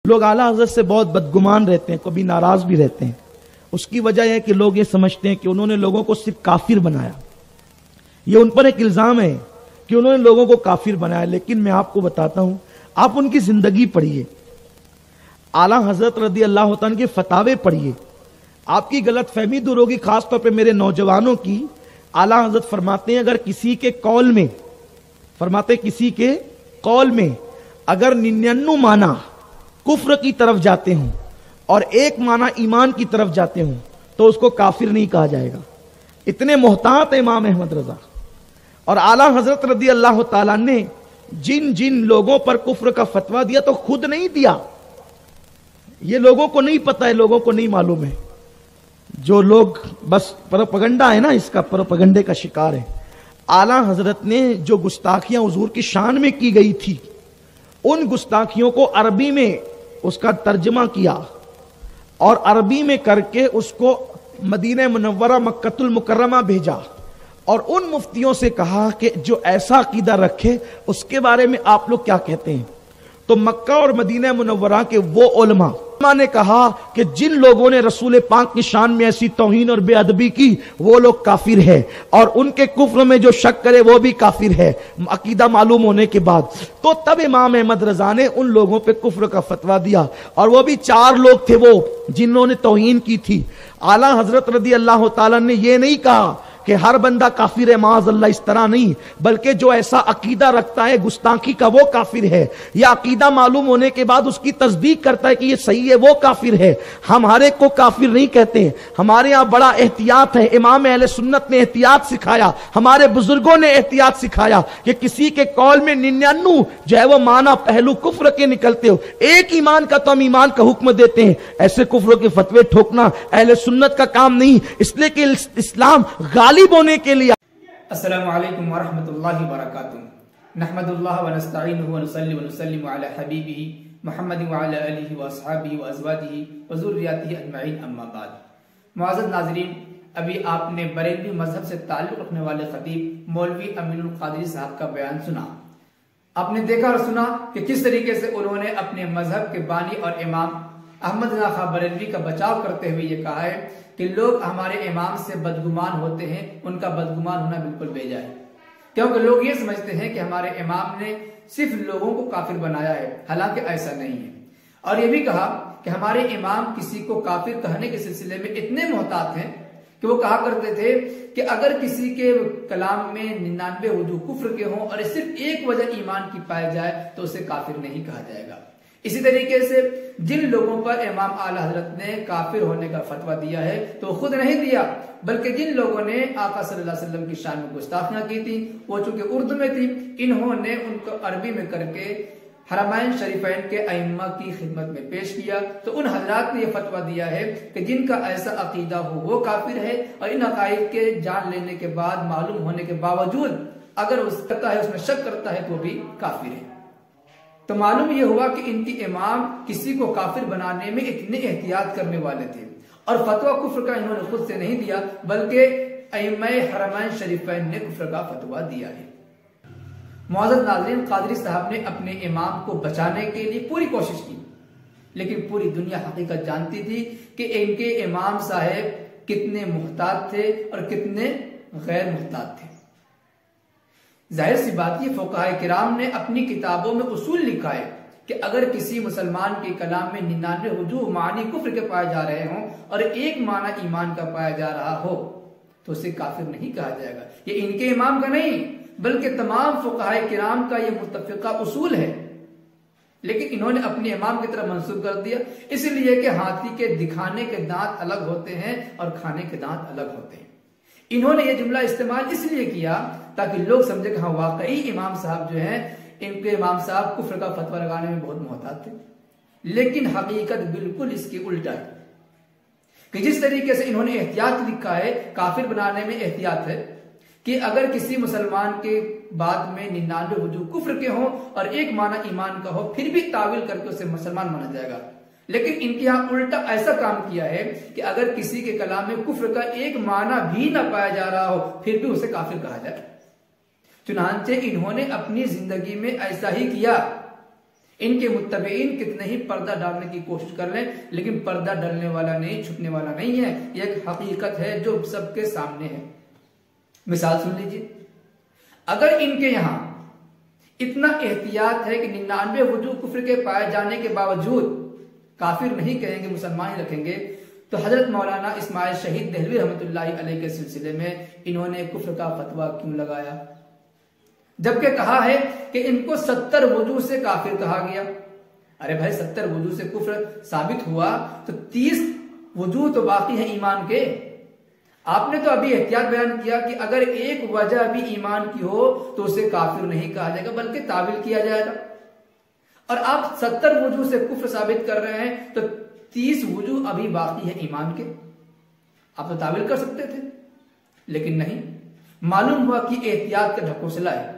लोग आला हजरत से बहुत बदगुमान रहते हैं, कभी नाराज भी रहते हैं। उसकी वजह है कि लोग ये समझते हैं कि उन्होंने लोगों को सिर्फ काफिर बनाया। ये उन पर एक इल्जाम है कि उन्होंने लोगों को काफिर बनाया। लेकिन मैं आपको बताता हूं, आप उनकी जिंदगी पढ़िए, आला हजरत रदी अल्लाह तआला के फतावे पढ़िए, आपकी गलत फहमी दूर होगी। खासतौर पर मेरे नौजवानों की, आला हजरत फरमाते हैं अगर किसी के कौल में, फरमाते किसी के कौल में अगर 99 माना कुफ्र की तरफ जाते हूं और एक माना ईमान की तरफ जाते हूं तो उसको काफिर नहीं कहा जाएगा। इतने मोहतात है इमाम अहमद रजा। और आला हजरत रदी अल्लाह ताला ने जिन जिन लोगों पर कुफ्र का फतवा दिया तो खुद नहीं दिया, ये लोगों को नहीं पता है, लोगों को नहीं मालूम है। जो लोग बस प्रोपगंडा है ना, इसका प्रोपगंडे का शिकार है। आला हजरत ने जो गुस्ताखियां हुजूर की शान में की गई थी, उन गुस्ताखियों को अरबी में उसका तर्जमा किया और अरबी में करके उसको मदीना मुनव्वरा मक्कतुल मुकर्रमा भेजा और उन मुफ्तियों से कहा कि जो ऐसा अकीदा रखे उसके बारे में आप लोग क्या कहते हैं। तो मक्का और मदीना मुनव्वरा के वो उलमा ने कहा कि जिन लोगों ने रसूल पाक की शान में ऐसी तौहीन और बेअदबी की वो लोग काफिर है, और उनके कुफ्र में जो शक करे वो भी काफिर है अकीदा मालूम होने के बाद। तो तब इमाम अहमद रजा ने उन लोगों पे कुफ्र का फतवा दिया, और वो भी 4 लोग थे वो जिन्होंने तौहीन की थी। आला हजरत रदी अल्लाह ताला ने ये नहीं कहा कि हर बंदा काफिर है, माअज़ल्लाह, इस तरह नहीं, बल्कि जो ऐसा अकीदा रखता है गुस्ताखी का वो काफिर है, या अकीदा मालूम होने के बाद उसकी तस्दीक करता है कि ये सही है, वो काफिर है। हम हर एक को काफिर नहीं कहते हैं, हमारे यहां बड़ा एहतियात है। इमाम अहले सुन्नत ने एहतियात सिखाया, हमारे बुजुर्गों ने एहतियात सिखाया कि किसी के कौल में 99 जो है वो माना पहलू कुफ्र के निकलते हो, एक ईमान का तो हम ईमान का हुक्म देते हैं। ऐसे कुफ्र के फतवे ठोकना अहले सुन्नत का काम नहीं, इसलिए कि इस्लाम गालिब होने के लिए। अस्सलामु अलैकुम व रहमतुल्लाहि व बरकातुहू। नहमदुल्लाह व नस्तईनुहु व नुसल्ली व नुसल्लिमु अला हबीबिही मुहम्मद व अला आलिहि व अस्हाबिही व अज़वाजिही व ज़ुर्रिय्यतिही अजमईन, अम्मा बाद। मुअज़्ज़ज़ नाज़रीन, अभी आपने बरेलवी मजहब से ताल्लुक़ रखने वाले खतीब मौलवी अमीनुल क़ादरी साहब का बयान सुना। आपने देखा और सुना कि किस तरीके से उन्होंने अपने मजहब के बानी और इमाम अहमद रज़ा खां बरेलवी का बचाव करते हुए ये कहा है कि लोग हमारे इमाम से बदगुमान होते हैं, उनका बदगुमान होना बिल्कुल बेजा है, क्योंकि लोग ये समझते हैं कि हमारे इमाम ने सिर्फ लोगों को काफिर बनाया है, हालांकि ऐसा नहीं है। और ये भी कहा कि हमारे इमाम किसी को काफिर कहने के सिलसिले में इतने मोहतात हैं कि वो कहा करते थे कि अगर किसी के कलाम में 99 वजूह कुफ्र के हों और सिर्फ एक वजह ईमान की पाई जाए तो उसे काफिर नहीं कहा जाएगा। इसी तरीके से जिन लोगों पर इमाम आला हजरत ने काफिर होने का फतवा दिया है तो खुद नहीं दिया, बल्कि जिन लोगों ने आका सल्लल्लाहु अलैहि वसल्लम की शान में गुस्ताखियां की थी वो चूंकि उर्दू में थी, इन्होंने उनको अरबी में करके हरमैन शरीफैन के अइम्मा की खिदमत में पेश किया। तो उन हजरात ने यह फतवा दिया है कि जिनका ऐसा अकीदा हो वो काफिर है, और इन अकाइद के जान लेने के बाद मालूम होने के बावजूद अगर उसमें शक करता है तो भी काफिर है। तो मालूम यह हुआ कि इनकी इमाम किसी को काफिर बनाने में इतने एहतियात करने वाले थे, और फतवा कुफ्र का इन्होंने खुद से नहीं दिया बल्कि अइम्मा हरमैन शरीफैन ने कुफ्र का फतवा दिया है। मुअज़्ज़ज़ नाज़रीन, क़ादरी साहब ने अपने इमाम को बचाने के लिए पूरी कोशिश की, लेकिन पूरी दुनिया हकीकत जानती थी कि इनके इमाम साहब कितने मुहतात थे और कितने गैर मुहतात थे। जाहिर सी बात ये फुक़हा किराम ने अपनी किताबों में उसूल लिखा है कि अगर किसी मुसलमान के कलाम में 99 वजूह मानी कुफ्र के पाए जा रहे हों और एक माना ईमान का पाया जा रहा हो तो उसे काफिर नहीं कहा जाएगा। ये इनके इमाम का नहीं बल्कि तमाम फुक़हा किराम का ये मुत्तफ़िक़ा उसूल है, लेकिन इन्होंने अपने इमाम की तरफ मंसूब कर दिया, इसलिए कि हाथी के दिखाने के दांत अलग होते हैं और खाने के दांत अलग होते हैं। इन्होंने ये जुमला इस्तेमाल इसलिए किया ताकि लोग समझे कि हाँ वाकई इमाम साहब जो हैं, इनके इमाम साहब कुफ्र का फतवा लगाने में बहुत मोहतात थे। लेकिन हकीकत बिल्कुल इसकी उल्टा है कि जिस तरीके से इन्होंने एहतियात लिखा है, काफिर बनाने में एहतियात है कि अगर किसी मुसलमान के बाद में 99 वजूह कुफ्र के हों और एक माना ईमान का हो फिर भी तावील करके उसे मुसलमान माना जाएगा। लेकिन इनके यहां उल्टा ऐसा काम किया है कि अगर किसी के कलाम में कुफ्र का एक माना भी ना पाया जा रहा हो फिर भी उसे काफिर कहा जाए। चुनांचे इन्होंने अपनी जिंदगी में ऐसा ही किया। इनके मुत्तबईन कितने ही पर्दा डालने की कोशिश कर लें, लेकिन पर्दा डलने वाला नहीं, छुपने वाला नहीं है। यह एक हकीकत है जो सबके सामने है। मिसाल सुन लीजिए, अगर इनके यहां इतना एहतियात है कि 99 वजू कुफ्र के पाए जाने के बावजूद काफिर नहीं कहेंगे, मुसलमान ही रखेंगे, तो हजरत मौलाना इस्माइल शहीद देहलवी रहमतुल्लाहि अलैह के सिलसिले में इन्होंने कुफ्र का फतवा क्यों लगाया, जबकि कहा है कि इनको 70 वजू से काफिर कहा गया। अरे भाई 70 वजू से कुफ्र साबित हुआ तो 30 वजू तो बाकी है ईमान के। आपने तो अभी एहतियात बयान किया कि अगर एक वजह भी ईमान की हो तो उसे काफिर नहीं कहा जाएगा बल्कि ताविल किया जाएगा, और आप 70 वजू से कुफ्र साबित कर रहे हैं तो 30 वजू अभी बाकी है ईमान के। आप तो ताविल कर सकते थे, लेकिन नहीं। मालूम हुआ कि एहतियात का ढकोसला है,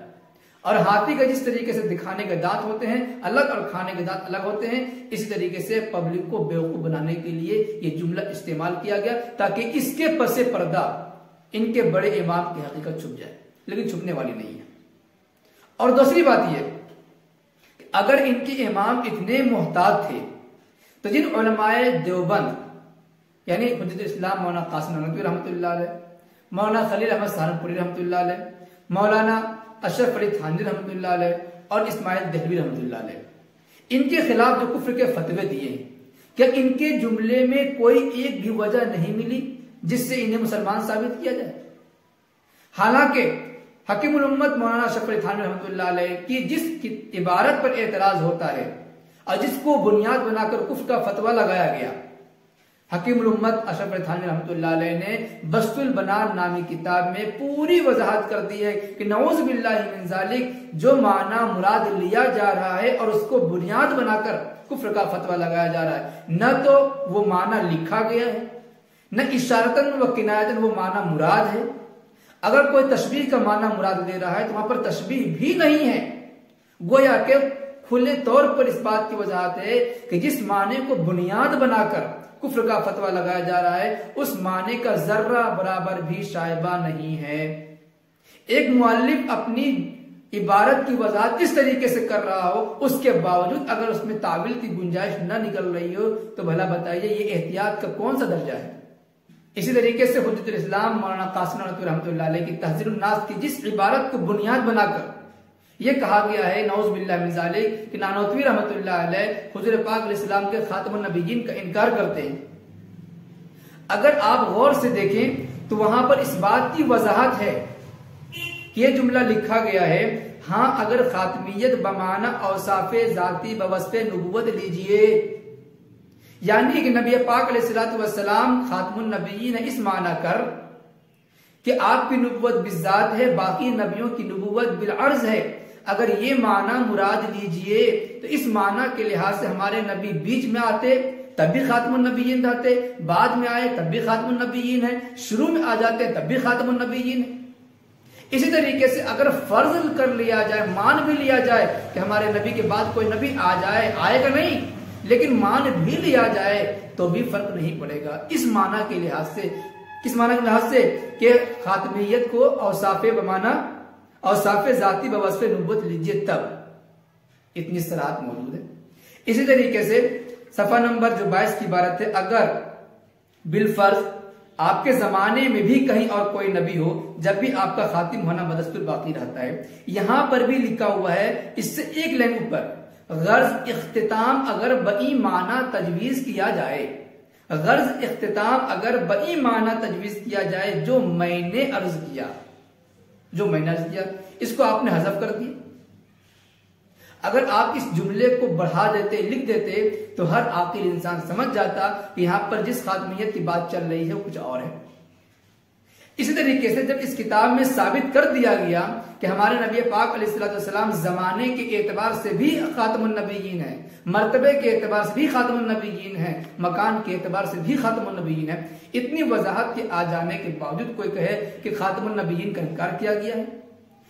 और हाथी का जिस तरीके से दिखाने के दांत होते हैं अलग और खाने के दांत अलग होते हैं, इसी तरीके से पब्लिक को बेवकूफ बनाने के लिए यह जुमला इस्तेमाल किया गया ताकि इसके पसे पर्दा इनके बड़े इमाम की हकीकत छुप जाए, लेकिन छुपने वाली नहीं है। और दूसरी बात यह, अगर इनके इमाम इतने मोहताज थे तो जिन उलमाए देवबंद यानी हुज्जत इस्लाम मौलाना कासिम ननवी रहमतुल्लाह अलैह, मौलाना खलील अहमद सहारनपुरी रहमतुल्लाह अलैह, मौलाना अशरफ अली थानवी रहमतुल्लाह अलैह और इस्माइल देहलवी रहमतुल्लाह अलैह, इनके खिलाफ जो कुफ्र के फतवे दिए, क्या इनके जुमले में कोई एक भी वजह नहीं मिली जिससे इन्हें मुसलमान साबित किया जाए? हालांकि हकीमुल उम्मत मौलाना अशरफ अली थानवी रहमतुल्लाह अलैह की जिस इबारत पर एतराज होता है और जिसको बुनियाद बनाकर कुफ्र का फतवा लगाया गया, हकीमुल उम्मत अशरफ अली थानवी रहमतुल्लाह अलैह ने बस्तुल बनान नामी किताब में पूरी वजाहत कर दी है कि नऊज़ बिल्लाहि मिन ज़ालिक जो माना मुराद लिया जा रहा है और उसको बुनियाद बनाकर कुफ्र का फतवा लगाया जा रहा है, न तो वो माना लिखा गया है, न इशारतन व किनायतन वो माना मुराद है। अगर कोई तशबीह का माना मुराद ले रहा है तो वहां पर तशबीह भी नहीं है, गोया के खुले तौर पर इस बात की वजाहत है कि जिस माने को बुनियाद बनाकर कुफ्र का फतवा लगाया जा रहा है उस माने का जर्रा बराबर भी शायबा नहीं है। एक मुअल्लिफ अपनी इबारत की वजाहत इस तरीके से कर रहा हो, उसके बावजूद अगर उसमें ताविल की गुंजाइश न निकल रही हो तो भला बताइए ये एहतियात का कौन सा दर्जा है? इसी तरीके से हुज्जतुल इस्लाम मौलाना कासिम ननवी रहमतुल्लाह अलैह की तहज़ीरुन नास की जिस इबारत को बुनियाद बनाकर यह कहा गया है नऊज़ बिल्लाहि मिन ज़ालिक कि नानोतवी रहमतुल्लाह अलैह हुज़ूर पाक अलैहिस्सलाम के खातमुन नबिय्यीन का इनकार करते हैं। अगर आप गौर से देखें तो वहां पर इस बात की वजाहत है कि यह जुमला लिखा गया है, हां अगर खातमियत बमाना औसाफे जाती बवस्फे नबुव्वत लीजिए, यानी कि नबी पाक अलैहिस्सलातु वस्सलाम खातमुन नबिय्यीन इस माना कर कि आपकी नबुव्वत बिज़ात है, बाकी नबियों की नबुव्वत बिल अर्ज है। अगर ये माना मुराद लीजिए तो इस माना के लिहाज से हमारे नबी बीच में आते तब भी खातमुन नबिय्यीन आते, बाद में आए तब भी खातमुन नबिय्यीन है, शुरू में आ जाते तब भी खातमुन नबिय्यीन है। इसी तरीके से अगर फर्ज कर लिया जाए, मान भी लिया जाए कि हमारे नबी के बाद कोई नबी आ जाए, आएगा नहीं, लेकिन मान भी लिया जाए तो भी फर्क नहीं पड़ेगा इस माना के लिहाज से। किस माना के लिहाज से कि खातमियत को औसाफे बमाना औसाफे जाती बवस्फे नबुव्वत लीजिए, तब इतनी सराहत मौजूद है। इसी तरीके से सफा नंबर जो 22 की इबारत है, अगर बिलफर्ज आपके जमाने में भी कहीं और कोई नबी हो जब भी आपका खातिम होना बदस्तूर बाकी रहता है, यहां पर भी लिखा हुआ है इससे एक लाइन ऊपर, गर्ज इख्तिताम अगर बई माना तजवीज किया जाए, गर्ज इख्तिताम अगर बई माना तजवीज किया जाए, जो मैंने अर्ज किया, जो मैंने अर्ज किया इसको आपने हज़फ कर दिया। अगर आप इस जुमले को बढ़ा देते, लिख देते, तो हर आकिल इंसान समझ जाता कि यहां पर जिस खातमियत की बात चल रही है वो कुछ और है। इसी तरीके से जब इस किताब में साबित कर दिया गया कि हमारे नबी पाक अलैहिस्सलाम जमाने के एतबार से भी खातमुन नबिय्यीन है, मर्तबे के एतबार से भी खातमुन नबिय्यीन है, मकान के एतबार से भी खातमुन नबिय्यीन है, इतनी वजाहत के आ जाने के बावजूद कोई कहे कि खातमुन नबिय्यीन का इनकार किया गया है,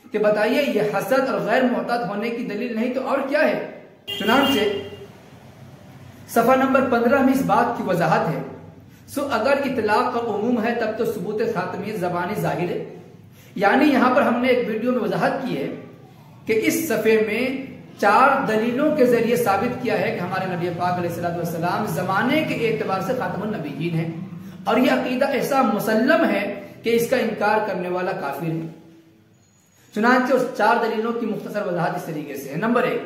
कि बताइए ये हसद और गैर मोहतात होने की दलील नहीं तो और क्या है? चुनांचे सफा नंबर 15 में इस बात की वजाहत है। सो अगर इतलाक का उमूम है तब तो सबूत खातमियत ज़बानी जाहिर है। यानी यहां पर हमने एक वीडियो में वजाहत की है कि इस सफ़े में 4 दलीलों के जरिए साबित किया है कि हमारे नबी पाक अलैहिस्सलाम जमाने के एतबार से खातमुन नबीयीन है, और यह अकीदा ऐसा मुसल्लम है कि इसका इनकार करने वाला काफिर है। चुनांचे उस 4 दलीलों की मुख्तसर वजाहत इस तरीके से है। नंबर 1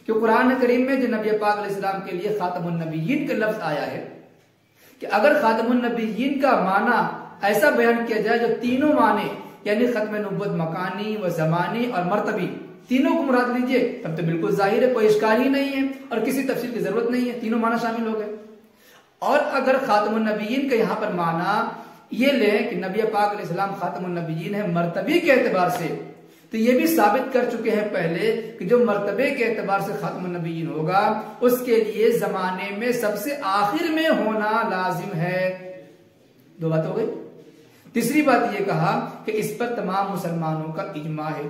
कि कुरान करीम में जो नबी पाक अलैहिस्सलाम के लिए खातमुन नबीयीन का लफ्ज आया है, कि अगर खातमुन नबीयीन का माना ऐसा बयान किया जाए जो तीनों माने, यानी खत्म नबुव्वत मकानी व ज़मानी और मर्तबी, तीनों को मुराद लीजिए, तब तो बिल्कुल जाहिर है, कोई इश्काल ही नहीं है और किसी तफसील की जरूरत नहीं है, तीनों माना शामिल हो गए। और अगर खातमुन नबीयीन का यहां पर माना ये ले कि नबी पाक अलैहिस्सलाम खातमुन नबीयीन है मर्तबे के एतबार से, तो ये भी साबित कर चुके हैं पहले कि जो मर्तबे के एतबार से खातमुन नबीयीन होगा उसके लिए जमाने में सबसे आखिर में होना लाजिम है। 2 बात हो गई। तीसरी बात यह कहा कि इस पर तमाम मुसलमानों का इजमा है।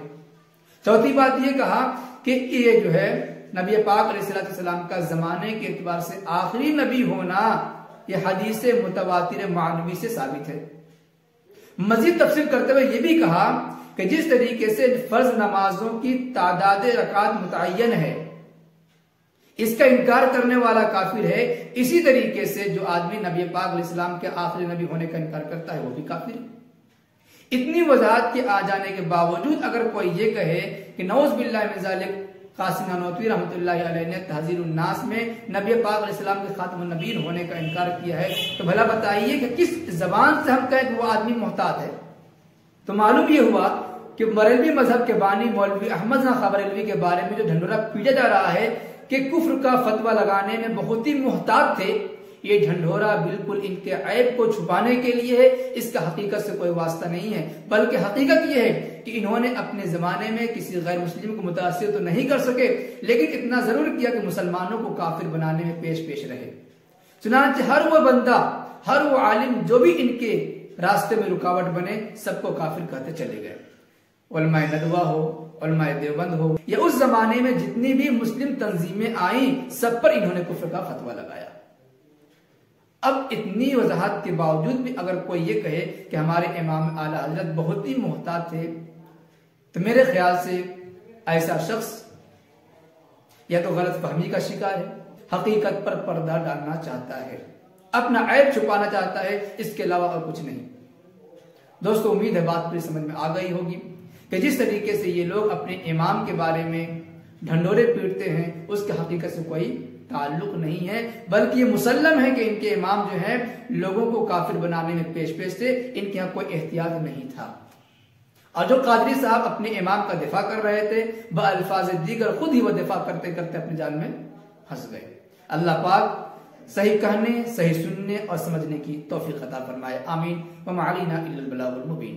चौथी बात यह कहा कि ये जो है नबी पाक अलैहिस्सलाम का जमाने के एतबार से आखिरी नबी होना यह हदीस मुतवातिर मानवी से साबित है। मजीद तफसील करते हुए यह भी कहा कि जिस तरीके से फर्ज नमाजों की तादाद रकात मुतय्यन है, इसका इनकार करने वाला काफिर है, इसी तरीके से जो आदमी नबी पाक अलैहिस्सलाम के आखिरी नबी होने का इनकार करता है वो भी काफिर है। इतनी वजाहत के आ जाने के बावजूद अगर कोई ये कहे कि नऊज़ बिल्लाहि मिन ज़ालिक, कासिम नानोतवी रहमतुल्लाहि अलैहि ने तहज़ीरुन नास में नबी पाक अलैहिस्सलाम के खातमुन नबीयीन होने का इनकार किया है, तो भला बताइए कि किस जबान से हम कहें कि वो आदमी मोहतात है। तो मालूम ये हुआ कि बरेलवी मजहब के बानी मौलवी अहमद खां बरेलवी के बारे में जो ढंढोरा पीटा जा रहा है कि कुफ्र का फतवा लगाने में बहुत ही मुहतात थे, ये ढंढोरा बिल्कुल इनके ऐब को छुपाने के लिए है, इसका हकीकत से कोई वास्ता नहीं है। बल्कि हकीकत यह है कि इन्होंने अपने जमाने में किसी गैर मुस्लिम को मुतासिर तो नहीं कर सके, लेकिन इतना जरूर किया कि मुसलमानों को काफिर बनाने में पेश रहे। चुनांचे हर वो बंदा, हर वो आलिम जो भी इनके रास्ते में रुकावट बने, सबको काफिर कहते चले गए। उलमाए नदवा हो, उलमाए देवबंद हो, या उस जमाने में जितनी भी मुस्लिम तंजीमें आई, सब पर इन्होंने कुफ्र का फतवा लगाया। अब इतनी वजाहत के बावजूद भी अगर कोई ये कहे कि हमारे इमाम आला हजरत बहुत ही मोहतात थे, तो मेरे ख्याल से ऐसा शख्स या तो गलत फहमी का शिकार है, हकीकत पर पर्दा डालना चाहता है, अपना ऐब छुपाना चाहता है, इसके अलावा और कुछ नहीं। दोस्तों, उम्मीद है बात पूरी समझ में आ गई होगी कि जिस तरीके से ये लोग अपने इमाम के बारे में ढंढोरे पीटते हैं, उसके हकीकत से कोई ताल्लुक नहीं है, बल्कि ये मुसल्लम है कि इनके इमाम जो है लोगों को काफिर बनाने में पेश थे, इनके यहाँ कोई एहतियात नहीं था। और जो कादरी साहब अपने इमाम का दिफा कर रहे थे, बअल्फाज़ दीगर खुद ही वो दिफा करते करते अपने जाल में फंस गए। अल्लाह पाक सही कहने, सही सुनने और समझने की तौफीक अता फरमाए। आमीन। व मा अलैना इल्लल बलागुल मुबीन।